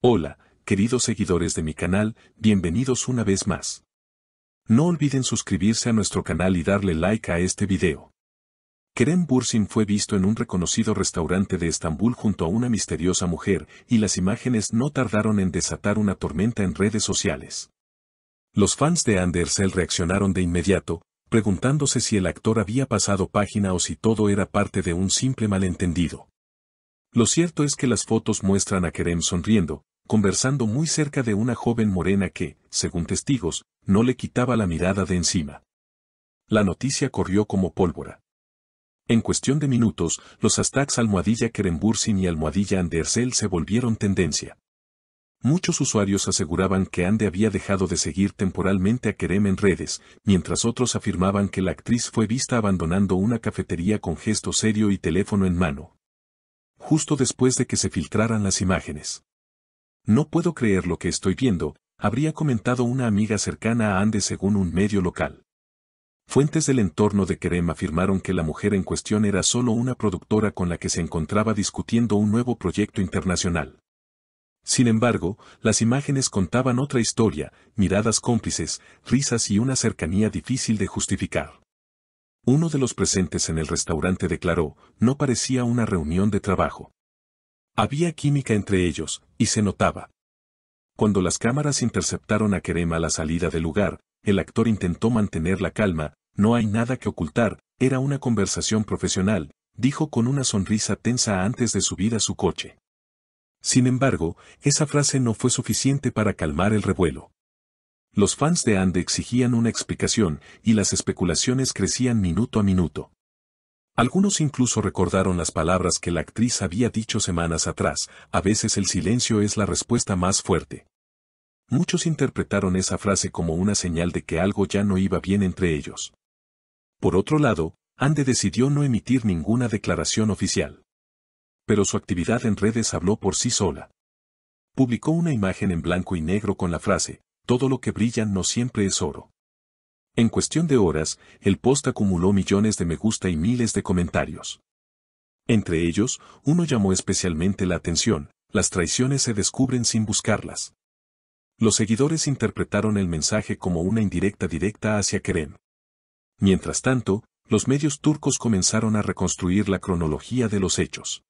Hola, queridos seguidores de mi canal, bienvenidos una vez más. No olviden suscribirse a nuestro canal y darle like a este video. Kerem Bürsin fue visto en un reconocido restaurante de Estambul junto a una misteriosa mujer, y las imágenes no tardaron en desatar una tormenta en redes sociales. Los fans de Hande Erçel reaccionaron de inmediato, preguntándose si el actor había pasado página o si todo era parte de un simple malentendido. Lo cierto es que las fotos muestran a Kerem sonriendo, conversando muy cerca de una joven morena que, según testigos, no le quitaba la mirada de encima. La noticia corrió como pólvora. En cuestión de minutos, los hashtags #Kerem Bürsin y #Hande Erçel se volvieron tendencia. Muchos usuarios aseguraban que Hande había dejado de seguir temporalmente a Kerem en redes, mientras otros afirmaban que la actriz fue vista abandonando una cafetería con gesto serio y teléfono en mano. Justo después de que se filtraran las imágenes. No puedo creer lo que estoy viendo, habría comentado una amiga cercana a Hande según un medio local. Fuentes del entorno de Kerem afirmaron que la mujer en cuestión era solo una productora con la que se encontraba discutiendo un nuevo proyecto internacional. Sin embargo, las imágenes contaban otra historia, miradas cómplices, risas y una cercanía difícil de justificar. Uno de los presentes en el restaurante declaró, no parecía una reunión de trabajo. Había química entre ellos, y se notaba. Cuando las cámaras interceptaron a Kerem a la salida del lugar, el actor intentó mantener la calma, no hay nada que ocultar, era una conversación profesional, dijo con una sonrisa tensa antes de subir a su coche. Sin embargo, esa frase no fue suficiente para calmar el revuelo. Los fans de Hande exigían una explicación, y las especulaciones crecían minuto a minuto. Algunos incluso recordaron las palabras que la actriz había dicho semanas atrás, a veces el silencio es la respuesta más fuerte. Muchos interpretaron esa frase como una señal de que algo ya no iba bien entre ellos. Por otro lado, Hande decidió no emitir ninguna declaración oficial. Pero su actividad en redes habló por sí sola. Publicó una imagen en blanco y negro con la frase, todo lo que brilla no siempre es oro. En cuestión de horas, el post acumuló millones de me gusta y miles de comentarios. Entre ellos, uno llamó especialmente la atención, las traiciones se descubren sin buscarlas. Los seguidores interpretaron el mensaje como una indirecta directa hacia Kerem. Mientras tanto, los medios turcos comenzaron a reconstruir la cronología de los hechos.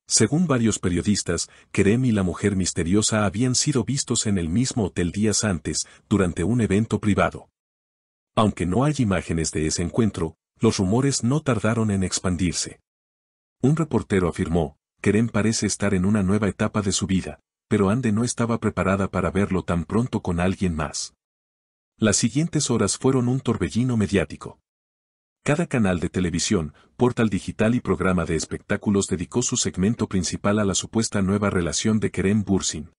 Según varios periodistas, Kerem y la mujer misteriosa habían sido vistos en el mismo hotel días antes, durante un evento privado. Aunque no hay imágenes de ese encuentro, los rumores no tardaron en expandirse. Un reportero afirmó, Kerem parece estar en una nueva etapa de su vida, pero Hande no estaba preparada para verlo tan pronto con alguien más. Las siguientes horas fueron un torbellino mediático. Cada canal de televisión, portal digital y programa de espectáculos dedicó su segmento principal a la supuesta nueva relación de Kerem Bürsin.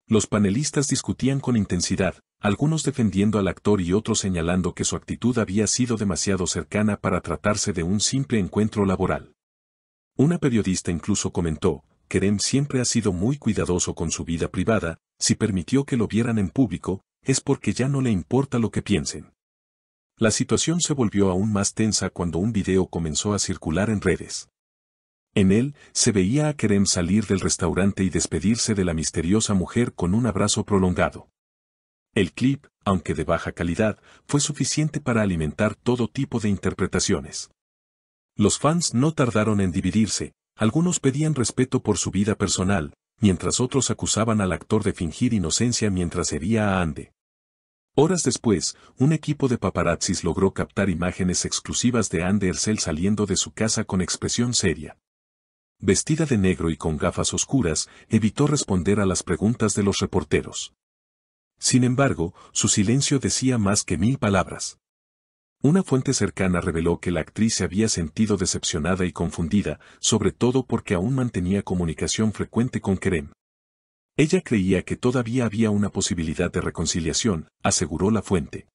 Los panelistas discutían con intensidad, algunos defendiendo al actor y otros señalando que su actitud había sido demasiado cercana para tratarse de un simple encuentro laboral. Una periodista incluso comentó, Kerem siempre ha sido muy cuidadoso con su vida privada, si permitió que lo vieran en público, es porque ya no le importa lo que piensen. La situación se volvió aún más tensa cuando un video comenzó a circular en redes. En él, se veía a Kerem salir del restaurante y despedirse de la misteriosa mujer con un abrazo prolongado. El clip, aunque de baja calidad, fue suficiente para alimentar todo tipo de interpretaciones. Los fans no tardaron en dividirse, algunos pedían respeto por su vida personal, mientras otros acusaban al actor de fingir inocencia mientras hería a Hande. Horas después, un equipo de paparazzis logró captar imágenes exclusivas de Hande Erçel saliendo de su casa con expresión seria. Vestida de negro y con gafas oscuras, evitó responder a las preguntas de los reporteros. Sin embargo, su silencio decía más que 1000 palabras. Una fuente cercana reveló que la actriz se había sentido decepcionada y confundida, sobre todo porque aún mantenía comunicación frecuente con Kerem. Ella creía que todavía había una posibilidad de reconciliación, aseguró la fuente.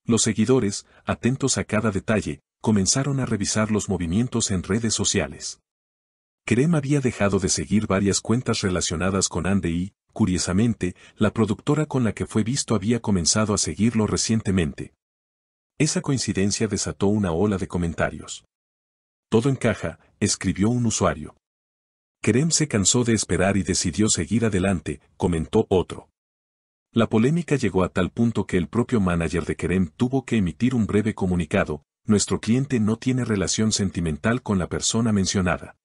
Los seguidores, atentos a cada detalle, comenzaron a revisar los movimientos en redes sociales. Kerem había dejado de seguir varias cuentas relacionadas con Hande y, curiosamente, la productora con la que fue visto había comenzado a seguirlo recientemente. Esa coincidencia desató una ola de comentarios. Todo encaja, escribió un usuario. Kerem se cansó de esperar y decidió seguir adelante, comentó otro. La polémica llegó a tal punto que el propio manager de Kerem tuvo que emitir un breve comunicado: nuestro cliente no tiene relación sentimental con la persona mencionada.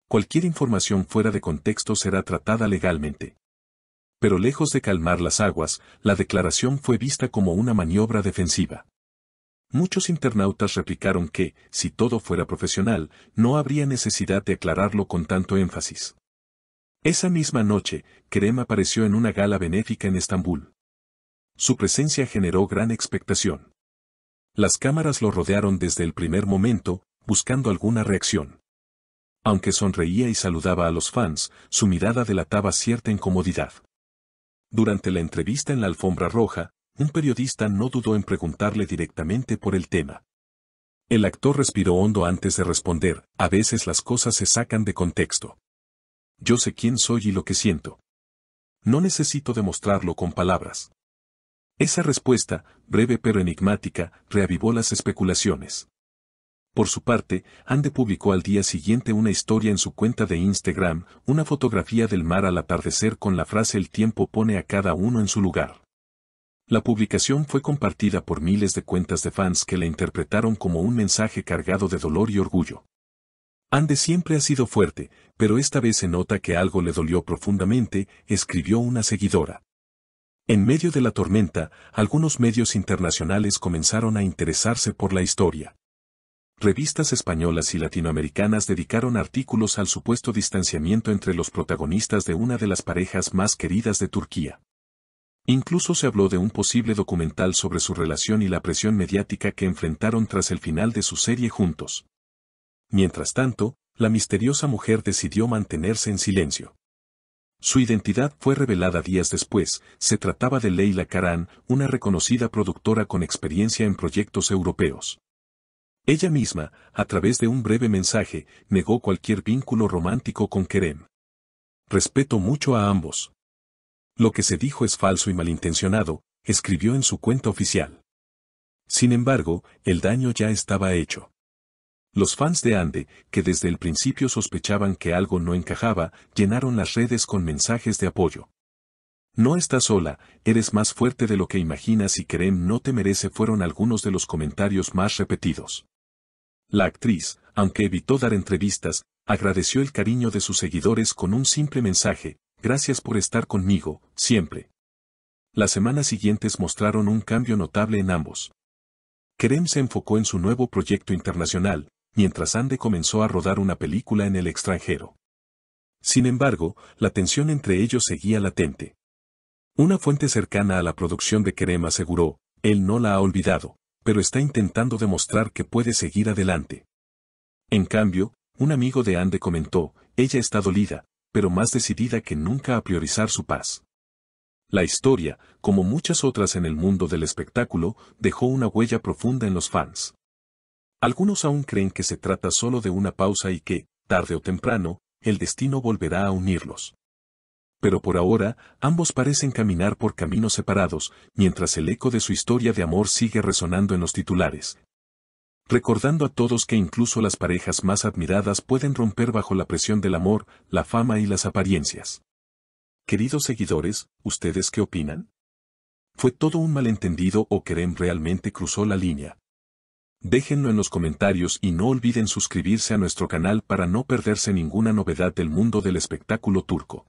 Cualquier información fuera de contexto será tratada legalmente. Pero lejos de calmar las aguas, la declaración fue vista como una maniobra defensiva. Muchos internautas replicaron que, si todo fuera profesional, no habría necesidad de aclararlo con tanto énfasis. Esa misma noche, Kerem apareció en una gala benéfica en Estambul. Su presencia generó gran expectación. Las cámaras lo rodearon desde el primer momento, buscando alguna reacción. Aunque sonreía y saludaba a los fans, su mirada delataba cierta incomodidad. Durante la entrevista en la alfombra roja, un periodista no dudó en preguntarle directamente por el tema. El actor respiró hondo antes de responder: a veces las cosas se sacan de contexto. Yo sé quién soy y lo que siento. No necesito demostrarlo con palabras. Esa respuesta, breve pero enigmática, reavivó las especulaciones. Por su parte, Ande publicó al día siguiente una historia en su cuenta de Instagram, una fotografía del mar al atardecer con la frase: el tiempo pone a cada uno en su lugar. La publicación fue compartida por miles de cuentas de fans que la interpretaron como un mensaje cargado de dolor y orgullo. Ande siempre ha sido fuerte, pero esta vez se nota que algo le dolió profundamente, escribió una seguidora. En medio de la tormenta, algunos medios internacionales comenzaron a interesarse por la historia. Revistas españolas y latinoamericanas dedicaron artículos al supuesto distanciamiento entre los protagonistas de una de las parejas más queridas de Turquía. Incluso se habló de un posible documental sobre su relación y la presión mediática que enfrentaron tras el final de su serie juntos. Mientras tanto, la misteriosa mujer decidió mantenerse en silencio. Su identidad fue revelada días después: se trataba de Leyla Karan, una reconocida productora con experiencia en proyectos europeos. Ella misma, a través de un breve mensaje, negó cualquier vínculo romántico con Kerem. Respeto mucho a ambos. Lo que se dijo es falso y malintencionado, escribió en su cuenta oficial. Sin embargo, el daño ya estaba hecho. Los fans de Ande, que desde el principio sospechaban que algo no encajaba, llenaron las redes con mensajes de apoyo. No estás sola, eres más fuerte de lo que imaginas y Kerem no te merece, fueron algunos de los comentarios más repetidos. La actriz, aunque evitó dar entrevistas, agradeció el cariño de sus seguidores con un simple mensaje: gracias por estar conmigo, siempre. Las semanas siguientes mostraron un cambio notable en ambos. Kerem se enfocó en su nuevo proyecto internacional, mientras Ande comenzó a rodar una película en el extranjero. Sin embargo, la tensión entre ellos seguía latente. Una fuente cercana a la producción de Kerem aseguró: él no la ha olvidado, pero está intentando demostrar que puede seguir adelante. En cambio, un amigo de Ande comentó: ella está dolida, pero más decidida que nunca a priorizar su paz. La historia, como muchas otras en el mundo del espectáculo, dejó una huella profunda en los fans. Algunos aún creen que se trata solo de una pausa y que, tarde o temprano, el destino volverá a unirlos. Pero por ahora, ambos parecen caminar por caminos separados, mientras el eco de su historia de amor sigue resonando en los titulares. Recordando a todos que incluso las parejas más admiradas pueden romper bajo la presión del amor, la fama y las apariencias. Queridos seguidores, ¿ustedes qué opinan? ¿Fue todo un malentendido o Kerem realmente cruzó la línea? Déjenlo en los comentarios y no olviden suscribirse a nuestro canal para no perderse ninguna novedad del mundo del espectáculo turco.